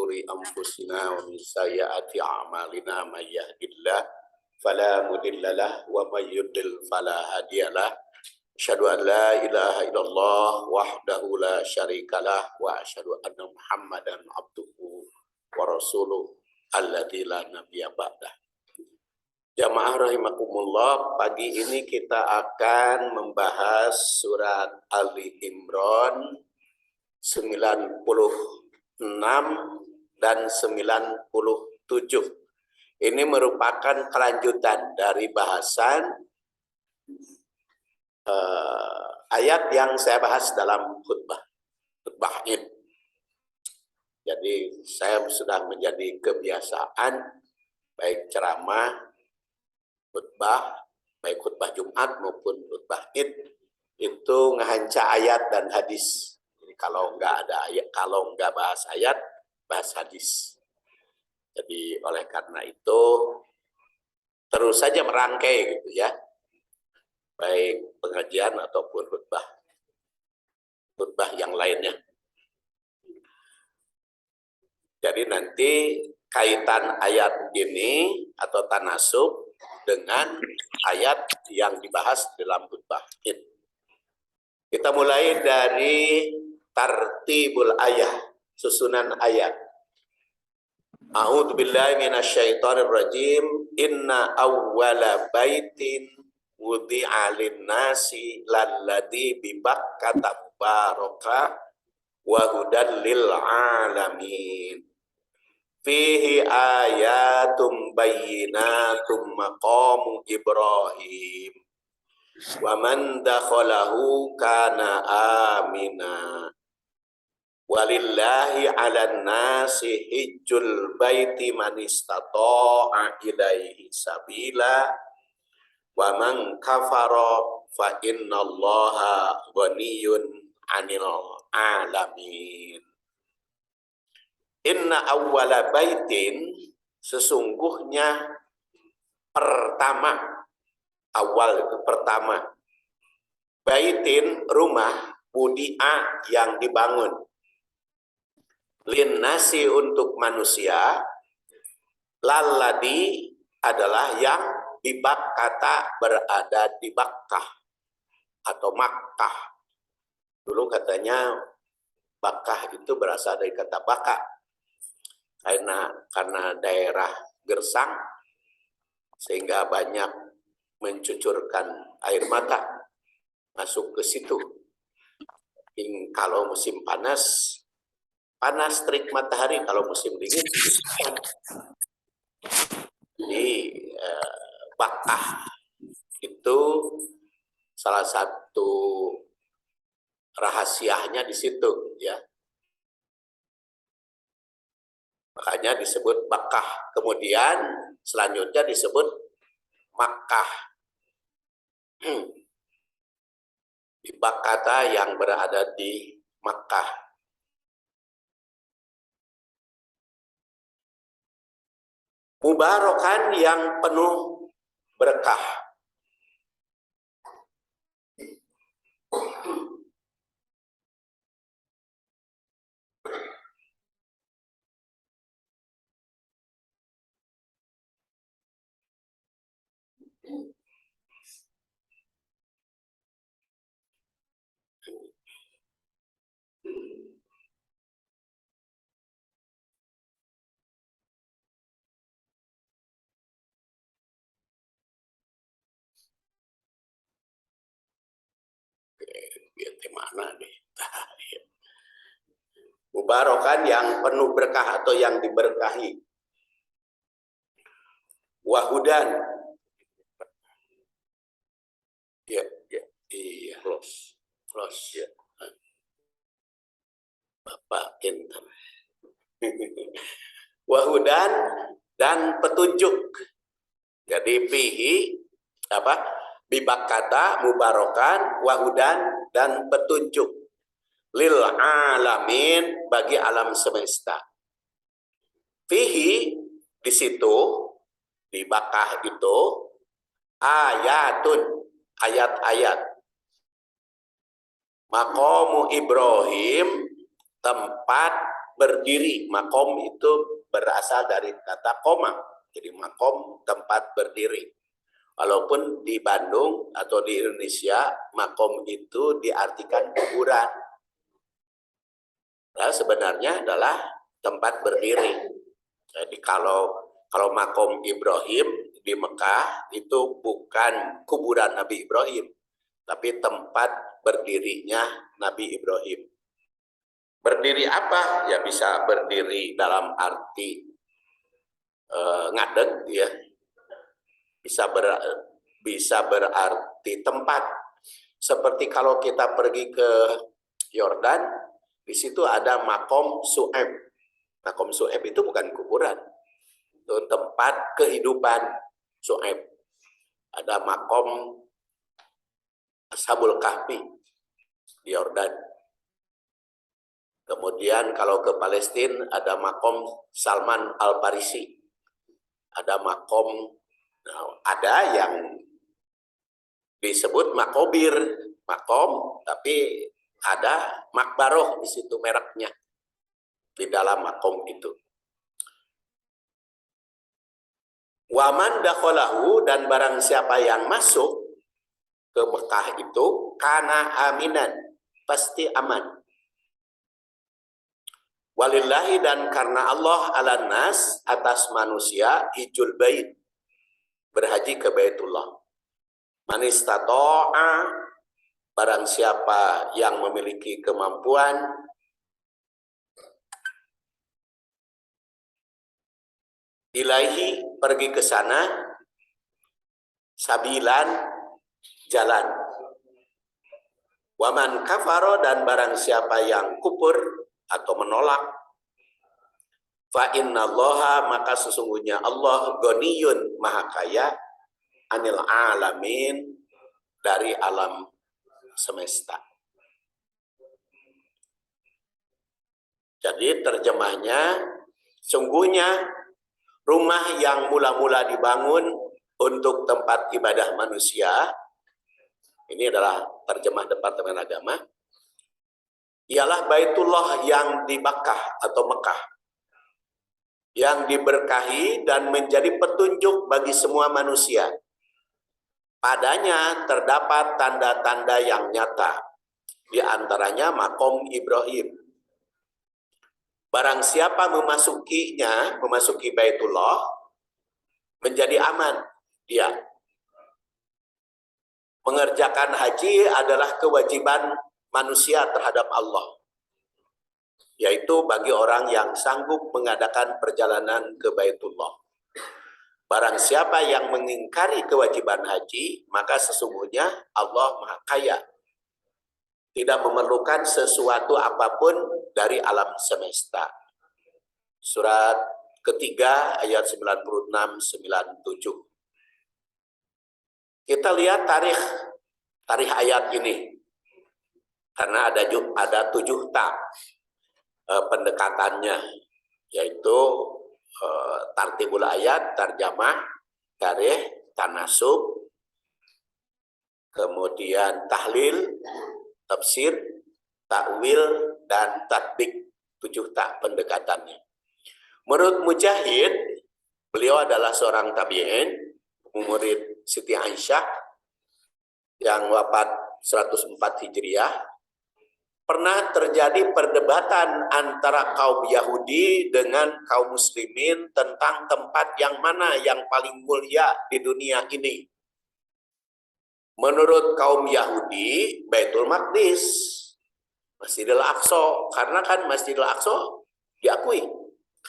syururi anfusina wa min sayyiati a'malina may yahdihillah fala mudhillalah wa may yudlil fala hadiyalah. Asyhadu an la ilaha illallah wahdahu la syarikalah wa asyhadu anna Muhammadan abduhu wa rasuluh alladzi la nabiyya ba'dah. Jamaah rahimakumullah, pagi ini kita akan membahas surat Ali Imran 96 dan 97. Ini merupakan kelanjutan dari bahasan ayat yang saya bahas dalam khutbah Id. Jadi saya sudah menjadi kebiasaan baik ceramah, khutbah, baik khutbah Jumat maupun khutbah Id itu ngehanca ayat dan hadis. Jadi kalau nggak ada ayat, kalau nggak bahas ayat, bahas hadis. Jadi oleh karena itu terus saja merangkai gitu ya, baik pengajian ataupun khutbah yang lainnya. Jadi nanti kaitan ayat ini atau tanasub dengan ayat yang dibahas dalam khutbah Id. Kita mulai dari tartibul ayat, susunan ayat. A'udzu billahi minasyaitonir rajim. Inna awwala baitin wudi'a lin-nasi lalladzi bi Bakkata mubarakah wa hudan lil alamin. Fihi ayatum bayyinatum maqamu Ibrahim wa man dakhalahu kana amina walillahi 'alan nasi hijjul baiti man istata'a ilaihi sabila wa man kafara fa innallaha ghaniyyun 'anil 'alamin. Inna awwala baitin, sesungguhnya pertama, awal itu pertama, baitin rumah, budi'a yang dibangun, linnasi untuk manusia, lalladhi adalah yang di Bakkata berada di Bakkah atau Makkah. Dulu katanya Bakkah itu berasal dari kata baka, karena daerah gersang sehingga banyak mencucurkan air mata masuk ke situ. Kalau musim panas terik matahari, kalau musim dingin jadi Bakkah itu salah satu rahasianya di situ ya. Makanya disebut Bakkah. Kemudian selanjutnya disebut Makkah. Di Bakkata yang berada di Makkah. Mubarakan yang penuh berkah. Mana nih? Mubarakan yang penuh berkah atau yang diberkahi. Wahudan. Ya, iya. Close ya. Bapak pintar. Wahudan dan petunjuk. Jadi fihi apa? Bibakkata mubarakan, wahudan dan petunjuk. Lil alamin, bagi alam semesta. Fihi, di situ, di Bakkah itu, ayatun, ayat-ayat. Maqamu Ibrahim, tempat berdiri. Makom itu berasal dari kata koma. Jadi makom tempat berdiri. Walaupun di Bandung atau di Indonesia, makom itu diartikan kuburan. Nah, sebenarnya adalah tempat berdiri. Jadi kalau makom Ibrahim di Mekah itu bukan kuburan Nabi Ibrahim, tapi tempat berdirinya Nabi Ibrahim. Berdiri apa? Ya bisa berdiri dalam arti ngadeg, ya. Bisa berarti tempat. Seperti kalau kita pergi ke Yordan, di situ ada makom Su'eb. Makom Su'eb itu bukan kuburan, itu tempat kehidupan Su'eb. Ada makom Ashabul Kahfi di Yordan. Kemudian kalau ke Palestina ada makom Salman Al-Farisi. Ada makom, ada yang disebut makobir, makom, tapi ada makbaroh di situ mereknya di dalam makom itu. Waman dakhalahu, dan barang siapa yang masuk ke Mekah itu kana aminan, pasti aman. Walillahi, dan karena Allah, ala nas, atas manusia, hijjul bait, berhaji ke Baitullah. Man istata'a, barang siapa yang memiliki kemampuan, ilaihi, pergi ke sana, sabilan, jalan. Waman kafaro, dan barang siapa yang kufur atau menolak, fa innallaha, maka sesungguhnya Allah ghaniyun, maha kaya, anil alamin, dari alam semesta. Jadi terjemahnya, sungguhnya rumah yang mula-mula dibangun untuk tempat ibadah manusia, ini adalah terjemah Departemen Agama, ialah Baitullah yang di Makkah atau Mekah, yang diberkahi dan menjadi petunjuk bagi semua manusia. Padanya terdapat tanda-tanda yang nyata, di antaranya makom Ibrahim. Barang siapa memasukinya, memasuki Baitullah, menjadi aman dia. Mengerjakan haji adalah kewajiban manusia terhadap Allah, yaitu bagi orang yang sanggup mengadakan perjalanan ke Baitullah. Barang siapa yang mengingkari kewajiban haji, maka sesungguhnya Allah Maha Kaya, tidak memerlukan sesuatu apapun dari alam semesta. Surat ketiga ayat 96-97. Kita lihat tarikh ayat ini, karena ada 7 tak pendekatannya, yaitu tartibul ayat, tarjamah, tarikh, tanasub, kemudian tahlil, tafsir, takwil, dan tatbik. 7 tak pendekatannya. Menurut Mujahid, beliau adalah seorang tabi'in, murid Siti Aisyah yang wafat 104 Hijriah. Pernah terjadi perdebatan antara kaum Yahudi dengan kaum Muslimin tentang tempat yang mana yang paling mulia di dunia ini. Menurut kaum Yahudi, Baitul Maqdis, Masjidil Aqsa, karena kan Masjidil Aqsa diakui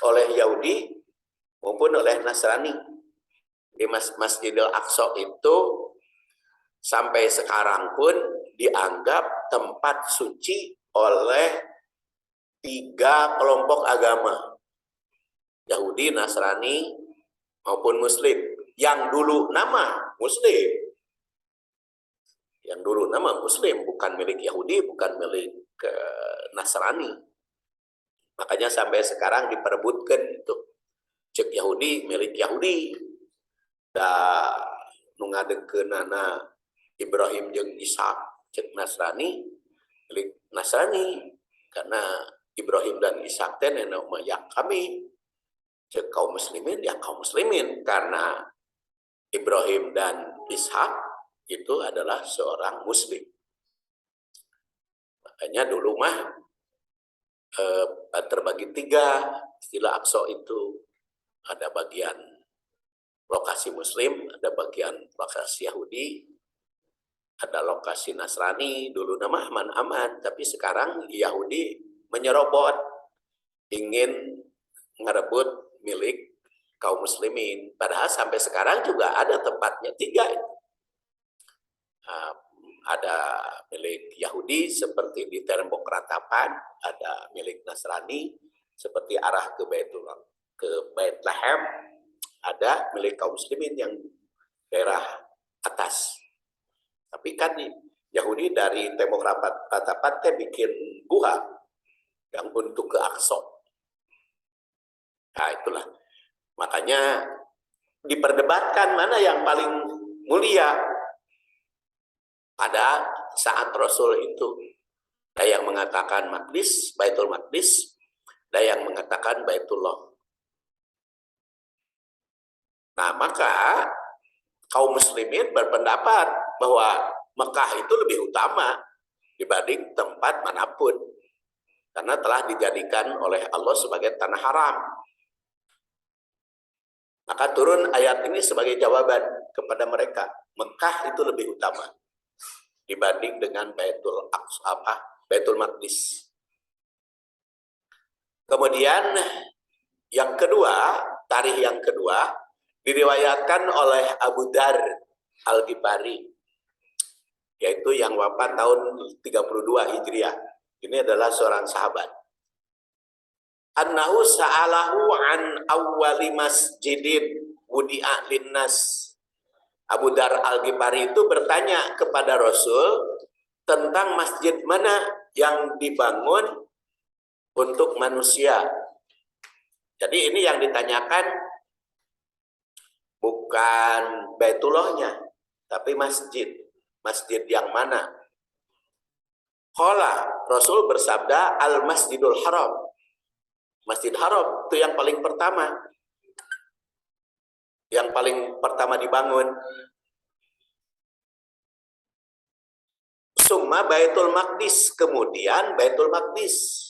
oleh Yahudi maupun oleh Nasrani. Di Masjidil Aqsa itu sampai sekarang pun dianggap tempat suci oleh 3 kelompok agama, Yahudi, Nasrani, maupun Muslim. Yang dulu nama Muslim, bukan milik Yahudi, bukan milik Nasrani. Makanya sampai sekarang diperebutkan itu, cek Yahudi milik Yahudi, da nungadekeunana Ibrahim jeung Ishak, cek Nasrani milik Nasrani, karena Ibrahim dan Ishak teh nenek moyang kami. Cek kaum muslimin ya kaum muslimin, karena Ibrahim dan Ishak itu adalah seorang muslim. Makanya dulu mah terbagi tiga istilah Aqsa itu. Ada bagian lokasi muslim, ada bagian lokasi Yahudi, ada lokasi Nasrani. Dulu nama aman-aman, tapi sekarang Yahudi menyerobot, ingin ngerebut milik kaum muslimin. Padahal sampai sekarang juga ada tempatnya tiga. Ada milik Yahudi seperti di tembok ratapan, ada milik Nasrani seperti arah ke Bethlehem, ada milik kaum muslimin yang daerah atas. Tapi kan Yahudi dari tembok ratapan teh bikin gua yang untuk ke Aqsa. Nah itulah, makanya diperdebatkan mana yang paling mulia pada saat Rasul itu. Ada yang mengatakan Maqdis, Baitul Maqdis, ada yang mengatakan Baitullah. Nah maka kaum muslimin berpendapat bahwa Mekah itu lebih utama dibanding tempat manapun, karena telah dijadikan oleh Allah sebagai tanah haram. Maka turun ayat ini sebagai jawaban kepada mereka. Mekah itu lebih utama dibanding dengan Baitul Maqdis. Kemudian yang kedua, tarikh yang kedua diriwayatkan oleh Abu Dar Al-Ghifari, yaitu yang wafat tahun 32 Hijriah. Ini adalah seorang sahabat. Annahu sa'alahu an awwali masjidin wudi'a linnas. Abu Dar Al-Ghifari itu bertanya kepada Rasul tentang masjid mana yang dibangun untuk manusia. Jadi ini yang ditanyakan bukan Baitullahnya, tapi masjid. Masjid yang mana? Qala, Rasul bersabda, Al-Masjidul Haram. Masjid Haram itu yang paling pertama. Yang paling pertama dibangun. Summa Baitul Maqdis, kemudian Baitul Maqdis.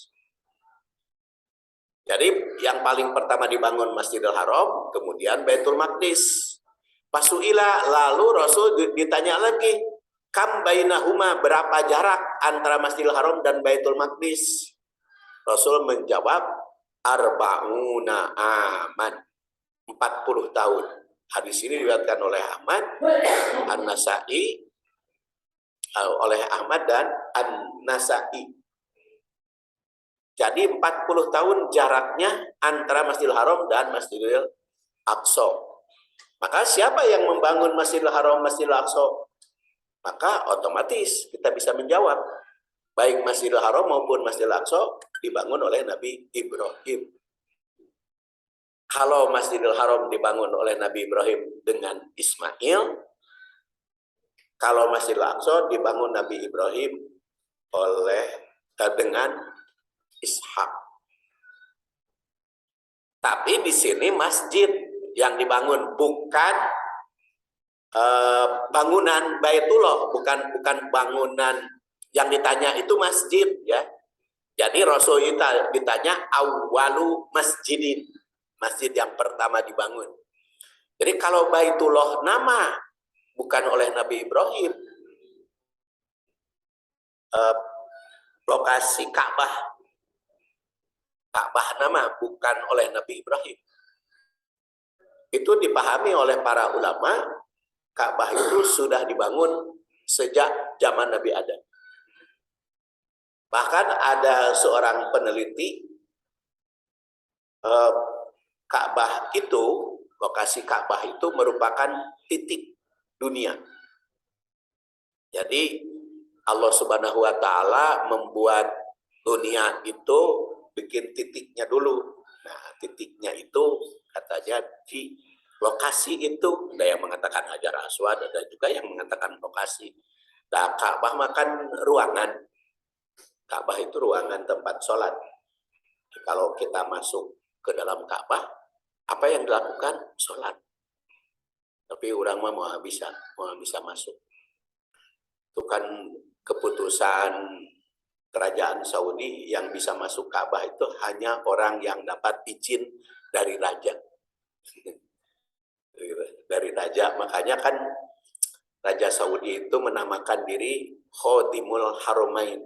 Jadi yang paling pertama dibangun Masjidil Haram, kemudian Baitul Maqdis. Pasuila, lalu Rasul ditanya lagi, kam bainahuma, berapa jarak antara Masjidil Haram dan Baitul Maqdis? Rasul menjawab, arba'una aman, 40 tahun. Hadis ini diriwayatkan oleh Ahmad, An-Nasa'i, oleh Ahmad dan An-Nasa'i. Jadi 40 tahun jaraknya antara Masjidil Haram dan Masjidil Aqsa. Maka siapa yang membangun Masjidil Haram, Masjidil Aqsa? Maka otomatis kita bisa menjawab, baik Masjidil Haram maupun Masjidil Aqsa dibangun oleh Nabi Ibrahim. Kalau Masjidil Haram dibangun oleh Nabi Ibrahim dengan Ismail, kalau Masjidil Aqsa dibangun Nabi Ibrahim dengan Ishak. Tapi di sini masjid yang dibangun, bukan bangunan Baitullah, bukan bangunan yang ditanya itu masjid ya. Jadi Rasul ditanya awwalu masjidin, masjid yang pertama dibangun. Jadi kalau Baitullah nama bukan oleh Nabi Ibrahim, lokasi Ka'bah nama bukan oleh Nabi Ibrahim. Itu dipahami oleh para ulama, Ka'bah itu sudah dibangun sejak zaman Nabi Adam. Bahkan ada seorang peneliti, Ka'bah itu, lokasi Ka'bah itu merupakan titik dunia. Jadi Allah Subhanahu wa Ta'ala membuat dunia itu bikin titiknya dulu. Nah, titiknya itu katanya di lokasi itu. Ada yang mengatakan Hajar Aswad, ada juga yang mengatakan lokasi. Nah, Ka'bah makan ruangan. Ka'bah itu ruangan tempat sholat. Kalau kita masuk ke dalam Ka'bah, apa yang dilakukan? Sholat. Tapi orang mah mau bisa masuk. Itu kan keputusan kerajaan Saudi, yang bisa masuk Ka'bah itu hanya orang yang dapat izin dari raja. Dari raja, makanya kan Raja Saudi itu menamakan diri Khodimul Haramain,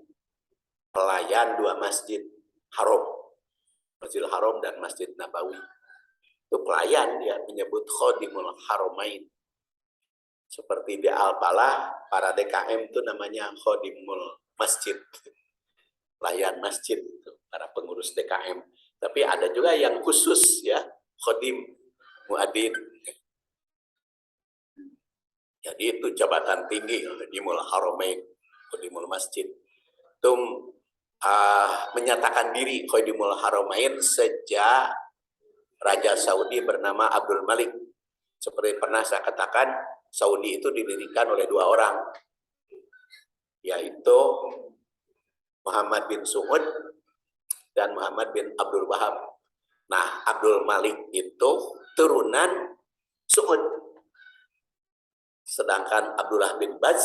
pelayan dua masjid haram, Masjidil Haram dan Masjid Nabawi. Itu pelayan, dia menyebut Khodimul Haramain. Seperti di Al-Falah, para DKM itu namanya Khodimul Masjid, pelayan masjid itu, para pengurus DKM. Tapi ada juga yang khusus ya, Khodim Muadzin. Jadi itu jabatan tinggi, Khodimul Haramain, Khodimul Masjid. Itu menyatakan diri Khodimul Haramain sejak Raja Saudi bernama Abdul Malik. Seperti pernah saya katakan, Saudi itu didirikan oleh dua orang, yaitu Muhammad bin Saud dan Muhammad bin Abdul Wahab. Nah, Abdul Malik itu turunan Saud. Sedangkan Abdullah bin Baz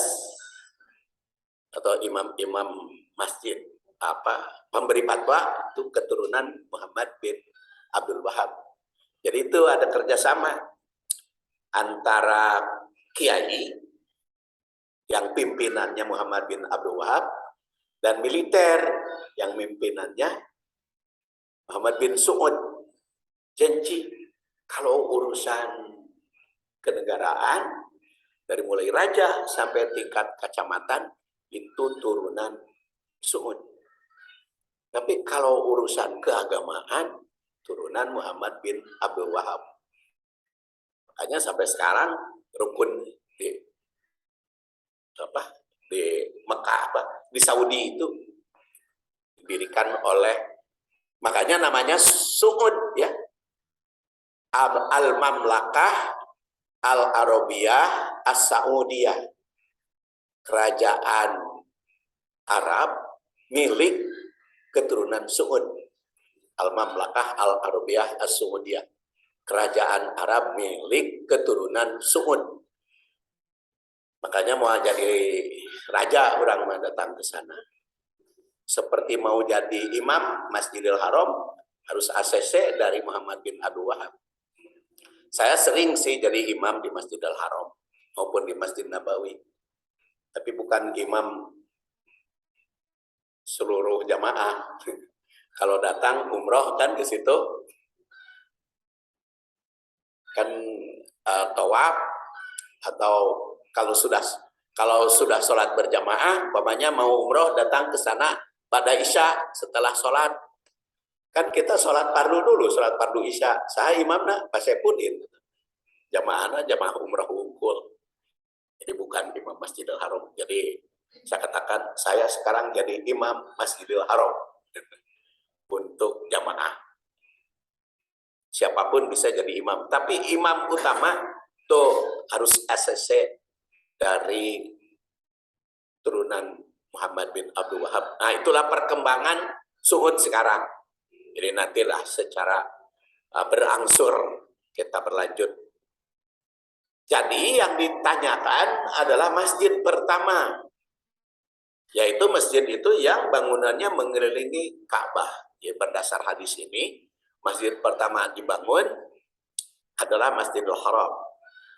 atau imam-imam masjid pemberi fatwa itu keturunan Muhammad bin Abdul Wahab. Jadi itu ada kerjasama antara kiai yang pimpinannya Muhammad bin Abdul Wahab dan militer yang pimpinannya Muhammad bin Saud. Janji kalau urusan kenegaraan dari mulai raja sampai tingkat kecamatan itu turunan Saud. Tapi kalau urusan keagamaan turunan Muhammad bin Abdul Wahab. Makanya sampai sekarang rukun di Mekah di Saudi itu didirikan oleh, makanya namanya Saud ya, Al-Mamlakah Al-Arabiyah As-Saudiyah, kerajaan Arab milik keturunan Saud. Al-Mamlakah Al-Arabiyah As-Saudiyah, kerajaan Arab milik keturunan Saud. Makanya mau jadi raja orang mau datang ke sana. Seperti mau jadi imam Masjidil Haram harus ACC dari Muhammad bin Abdul Wahab. Saya sering sih jadi imam di Masjidil Haram maupun di Masjid Nabawi. Tapi bukan imam seluruh jamaah. Kalau datang umroh kan ke situ kan tawaf, atau kalau sudah sholat berjamaah, umpamanya mau umroh datang ke sana pada Isya setelah sholat. Kan kita sholat fardu dulu, sholat fardu Isya. Saya imamna pasepudin. Jamaahna jamaah umroh unggul. Jadi bukan imam Masjidil Haram. Jadi saya katakan saya sekarang jadi imam Masjidil Haram untuk jamaah. Siapapun bisa jadi imam. Tapi imam utama tuh harus ACC dari turunan Muhammad bin Abdul Wahab. Nah, itulah perkembangan Saud sekarang. Jadi nantilah secara berangsur kita berlanjut. Jadi yang ditanyakan adalah masjid pertama, yaitu masjid itu yang bangunannya mengelilingi Ka'bah. Ya, berdasar hadis ini, masjid pertama dibangun adalah Masjidil Haram.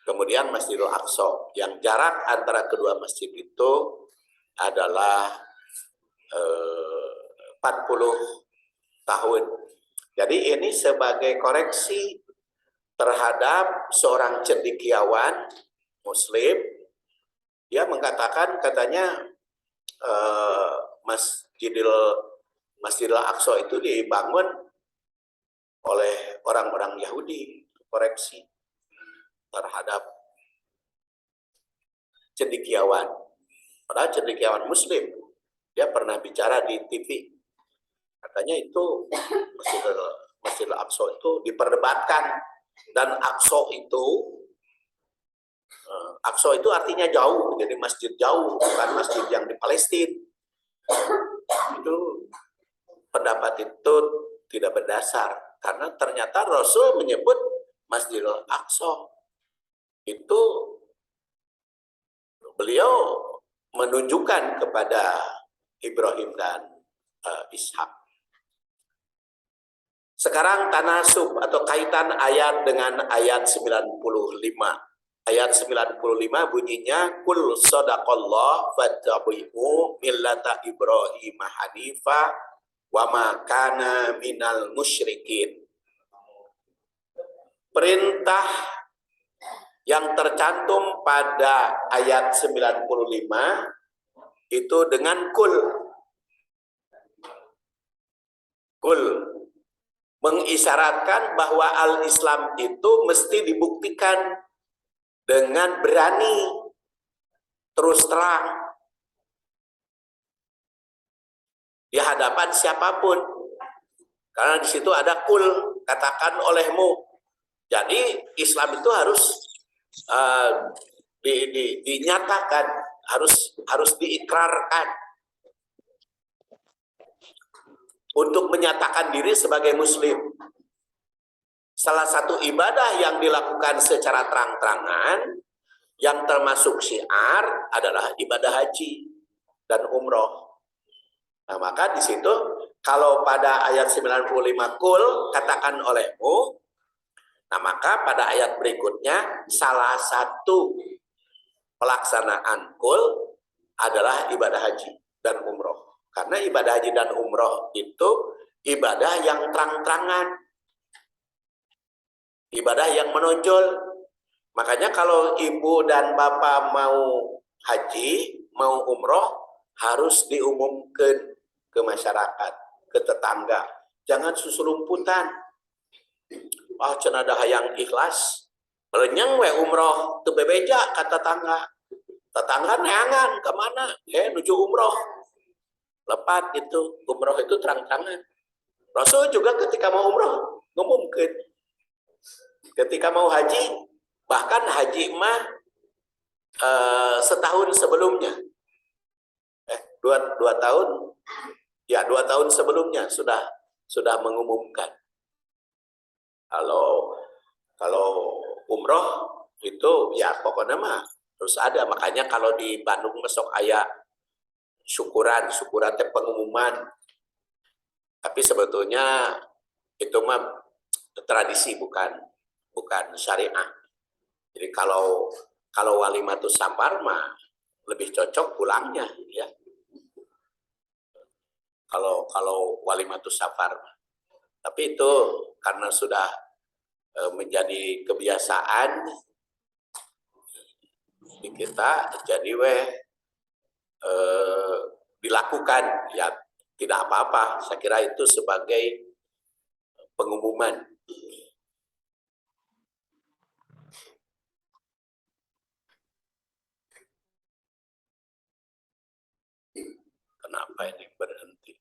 Kemudian Masjidil Aqsa, yang jarak antara kedua masjid itu adalah 40 tahun. Jadi ini sebagai koreksi terhadap seorang cendekiawan Muslim, dia mengatakan katanya Masjidil Aqsa itu dibangun oleh orang-orang Yahudi. Koreksi terhadap cendekiawan. Padahal cendekiawan Muslim, dia pernah bicara di TV. Katanya itu Masjidil Aqsa itu diperdebatkan, dan Aqsa itu artinya jauh, jadi masjid jauh, bukan masjid yang di Palestina. Itu pendapat itu tidak berdasar. Karena ternyata Rasul menyebut Masjidil Aqsa itu beliau menunjukkan kepada Ibrahim dan Ishak. Sekarang tanasub atau kaitan ayat dengan ayat 95. Ayat 95 bunyinya kul sadaqallah fattabi'u millata Ibrahim hanifa wa ma kana minal musyrikin. Perintah yang tercantum pada ayat 95 itu dengan kul. Kul mengisyaratkan bahwa al-Islam itu mesti dibuktikan dengan berani, terus terang di hadapan siapapun. Karena di situ ada kul, katakan olehmu. Jadi Islam itu harus dinyatakan, harus diikrarkan untuk menyatakan diri sebagai muslim. Salah satu ibadah yang dilakukan secara terang-terangan yang termasuk syiar adalah ibadah haji dan umroh. Nah, maka di situ kalau pada ayat 95 kul katakan olehmu, nah maka pada ayat berikutnya salah satu pelaksanaan kul adalah ibadah haji dan umroh. Karena ibadah haji dan umroh itu ibadah yang terang-terangan, ibadah yang menonjol. Makanya kalau ibu dan bapak mau haji, mau umroh, harus diumumkan ke masyarakat, ke tetangga. Jangan susulumputan. Ah, cenah hayang ikhlas, melenyang we umroh, teu bebeja ka tetangga. Tetangga neangan kemana? Nuju umroh. Lepat itu, umroh itu terang-terangan. Rasul juga ketika mau umroh, ngumumkan. Ketika mau haji, bahkan haji mah setahun sebelumnya, dua tahun, ya 2 tahun sebelumnya sudah mengumumkan. Kalau umroh itu ya pokoknya mah terus ada. Makanya kalau di Bandung besok aya syukuran teh pengumuman. Tapi sebetulnya itu mah tradisi bukan syariah. Jadi kalau walimatus safar mah lebih cocok pulangnya ya. Kalau walimatus safar. Tapi itu karena sudah menjadi kebiasaan di kita, jadi dilakukan ya tidak apa-apa. Saya kira itu sebagai pengumuman. Kenapa ini berhenti?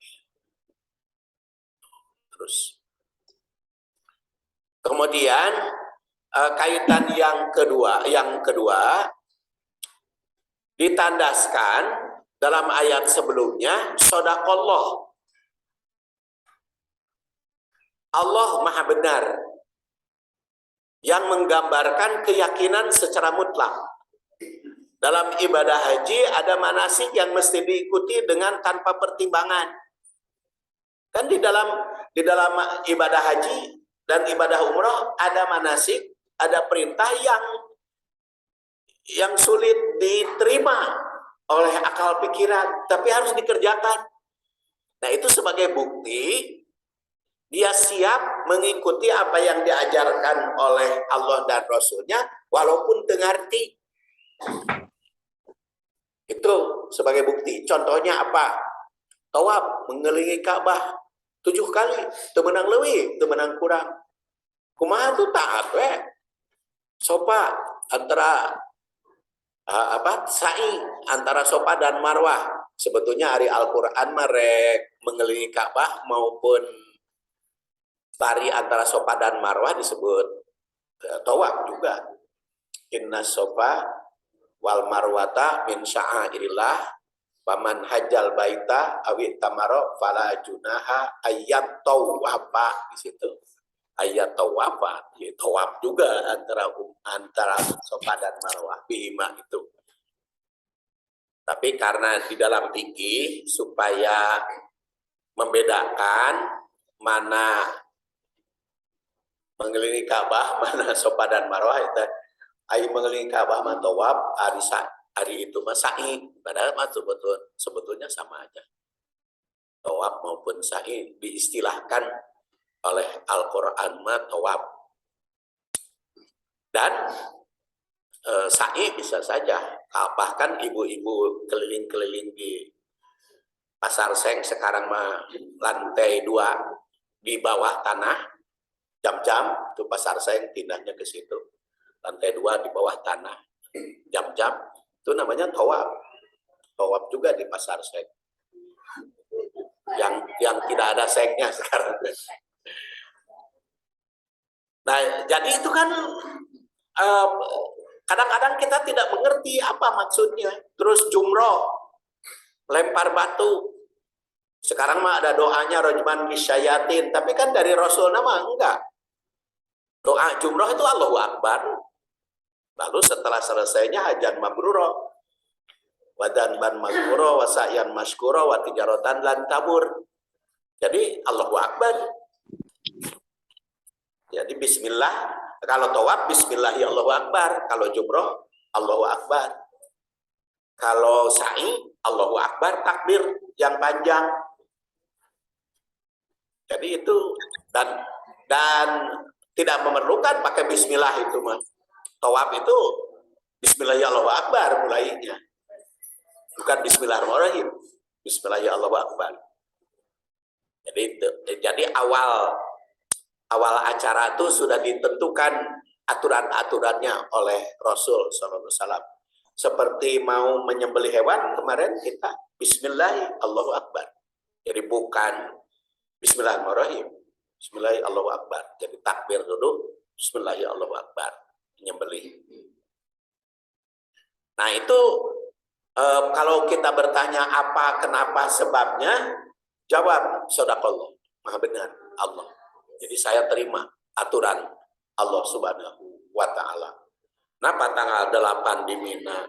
Terus kemudian kaitan yang kedua ditandaskan dalam ayat sebelumnya, shadaqallah. Allah Maha Benar yang menggambarkan keyakinan secara mutlak. Dalam ibadah haji ada manasik yang mesti diikuti dengan tanpa pertimbangan. Kan di dalam ibadah haji dan ibadah umroh ada manasik, ada perintah yang sulit diterima oleh akal pikiran, tapi harus dikerjakan. Nah, itu sebagai bukti dia siap mengikuti apa yang diajarkan oleh Allah dan Rasulnya walaupun tengarti. Itu sebagai bukti. Contohnya apa? Tawaf mengelilingi Ka'bah 7 kali, teu meunang leuwih, teu meunang kurang. Kumaha tuh taat we? Sopa antara sa'i antara Sofa dan Marwah. Sebetulnya hari Al-Qur'an merek mengelilingi Ka'bah maupun tari antara Sofa dan Marwah disebut tawaf juga. Inna Sofa wal Marwata min sya'airillah Paman hajjal baita awit tamaro fala junaha ayat tawafa di situ. Ayat tawafa, ya, tawaf juga antara Safa dan Marwah bima itu. Tapi karena di dalam fikih supaya membedakan mana mengelilingi Ka'bah, mana Safa dan Marwah itu, ai mengelilingi Ka'bah man tawaf, hari itu mah sa'i, padahal mah sebetulnya sama aja. Tawaf maupun sa'i diistilahkan oleh Al-Qur'an mah tawaf. Dan sa'i bisa saja, bahkan ibu-ibu keliling-keliling di Pasar Seng sekarang mah lantai 2 di bawah tanah, jam-jam itu Pasar Seng pindahnya ke situ, lantai 2 di bawah tanah, jam-jam itu namanya tawaf. Tawaf juga di Pasar Seng yang tidak ada sengnya sekarang. Nah, jadi itu kan kadang-kadang kita tidak mengerti apa maksudnya. Terus jumroh, lempar batu. Sekarang mah ada doanya rojman bisyayatin, tapi kan dari Rasul nama enggak. Doa jumroh itu Allahu Akbar. Lalu setelah selesainya hajan mabruro, wadan ban mabruro, wasa'yan maskuro, watijarotan lan tabur. Jadi Allahu Akbar. Jadi bismillah, kalau tawaf bismillahi Allahu Akbar, kalau jumroh Allahu Akbar. Kalau sa'i Allahu Akbar, takbir yang panjang. Jadi itu dan tidak memerlukan pakai bismillah itu mah. Tawaf itu bismillahi Allahu Akbar mulainya. Bukan bismillahirrahmanirrahim. Bismillahi Allahu Akbar. Jadi awal acara itu sudah ditentukan aturan-aturannya oleh Rasul SAW. Seperti mau menyembelih hewan kemarin kita Bismillah Allahu Akbar. Jadi bukan Bismillahirrahmanirrahim. Bismillah Allahu Akbar. Jadi takbir dulu Bismillah Allahu Akbar menyembelih. Nah itu kalau kita bertanya apa kenapa sebabnya, jawab shadaqallah, maha benar Allah. Jadi saya terima aturan Allah Subhanahu wa Ta'ala. Kenapa tanggal 8 di Mina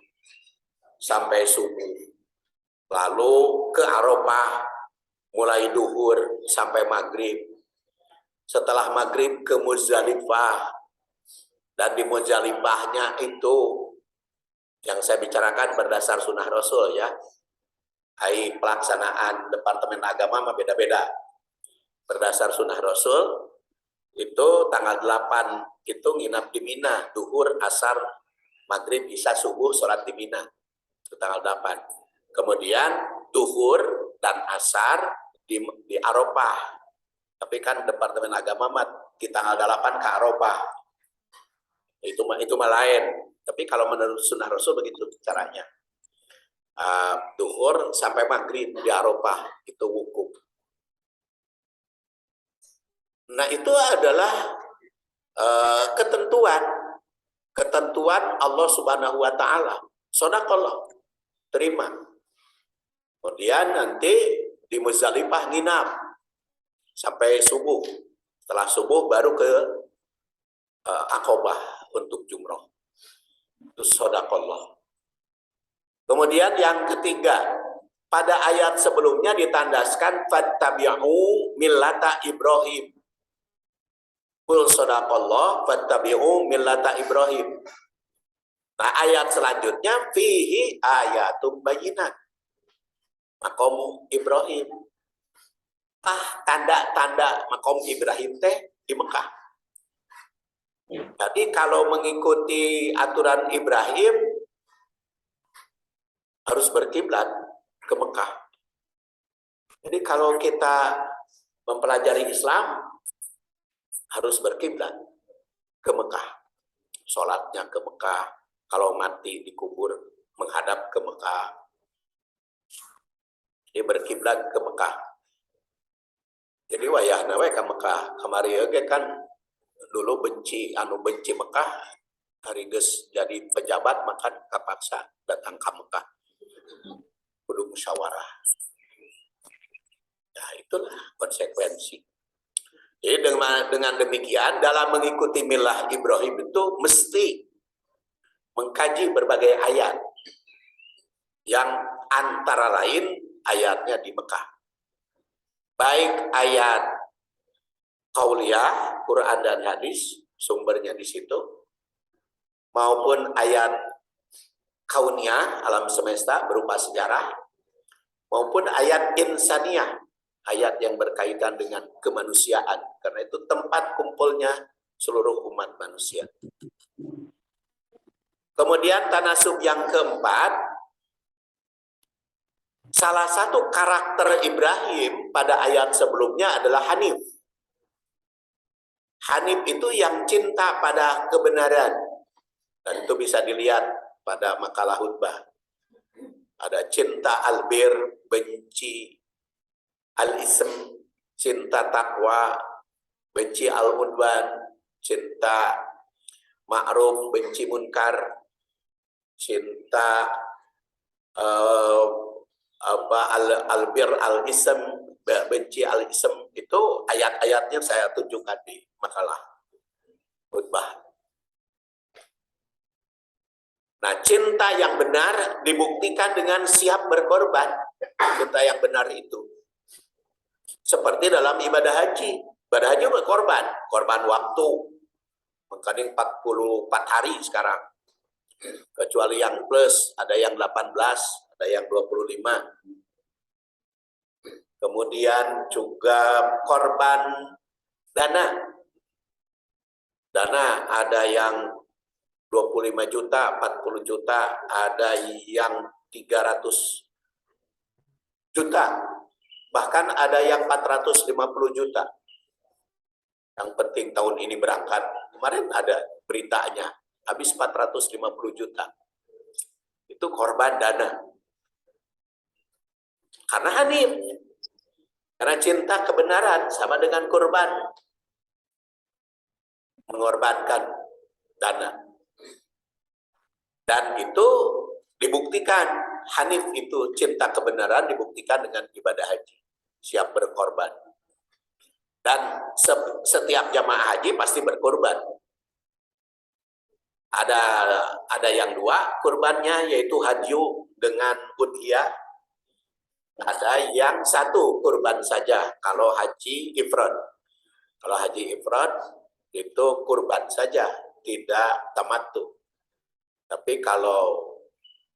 sampai subuh, lalu ke Arafah mulai duhur sampai maghrib, setelah maghrib ke Muzdalifah, dan di Muzdalifahnya itu yang saya bicarakan berdasar sunnah Rasul ya. Pelaksanaan Departemen Agama mah beda-beda. Berdasar sunnah Rasul itu tanggal 8 itu nginap di Mina, duhur, asar, maghrib, isya, subuh, sholat di Mina. Itu tanggal 8. Kemudian duhur dan asar di Arafah. Tapi kan Departemen Agama mah di tanggal 8 ke Arafah. Itu mah lain. Tapi kalau menurut sunnah Rasul begitu caranya. Duhur sampai maghrib di Arafah itu wukuf. Nah itu adalah ketentuan Allah Subhanahu wa Ta'ala. Shadaqallah, terima. Kemudian nanti di Muzdalifah nginap sampai subuh. Setelah subuh baru ke Aqabah untuk jumroh. Itu shadaqallah. Kemudian yang ketiga, pada ayat sebelumnya ditandaskan fattabi'u millata Ibrahim. Qul shadaqallah fattabi'u millata Ibrahim. Nah, ayat selanjutnya fihi ayatum bayyinat. Maqam Ibrahim. Tanda-tanda maqam Ibrahim teh di Mekah. Jadi kalau mengikuti aturan Ibrahim harus berkiblat ke Mekah. Jadi kalau kita mempelajari Islam harus berkiblat ke Mekah. Sholatnya ke Mekah. Kalau mati dikubur menghadap ke Mekah. Jadi berkiblat ke Mekah. Jadi wayahna we ke Mekah. Kamari oge kan dulu benci Mekah, hari geus jadi pejabat makan kapaksa datang ke Mekah. Kudu musyawarah. Nah, itulah konsekuensi. Jadi dengan demikian dalam mengikuti milah Ibrahim itu mesti mengkaji berbagai ayat yang antara lain ayatnya di Mekah. Baik ayat qauliyah, Quran dan hadis, sumbernya di situ, maupun ayat kauniyah, alam semesta berupa sejarah, maupun ayat insaniyah, ayat yang berkaitan dengan kemanusiaan, karena itu tempat kumpulnya seluruh umat manusia. Kemudian tanasub yang keempat, salah satu karakter Ibrahim pada ayat sebelumnya adalah Hanif. Hanif itu yang cinta pada kebenaran, dan itu bisa dilihat pada makalah khutbah. Ada cinta albir, benci al-ism, cinta takwa, benci al-udwan, cinta ma'ruf, benci munkar, cinta albir al-ism, benci al-ism. Itu ayat-ayatnya saya tunjukkan di makalah khutbah. Nah, cinta yang benar dibuktikan dengan siap berkorban. Cinta yang benar itu seperti dalam ibadah haji. Ibadah haji berkorban, korban waktu. Makanya 44 hari sekarang. Kecuali yang plus, ada yang 18, ada yang 25. Kemudian juga korban dana. Dana ada yang 25 juta, 40 juta, ada yang 300 juta. Bahkan ada yang 450 juta. Yang penting tahun ini berangkat. Kemarin ada beritanya, habis 450 juta. Itu korban dana. Karena hanif. Karena cinta kebenaran sama dengan korban. Mengorbankan dana. Dan itu dibuktikan, hanif itu cinta kebenaran dibuktikan dengan ibadah haji. Siap berkorban. Dan setiap jamaah haji pasti berkorban. Ada yang dua kurbannya, yaitu haji dengan udhiyah. Ada yang satu kurban saja kalau haji ifrad. Kalau haji ifrad itu kurban saja, tidak tamattu. Tapi kalau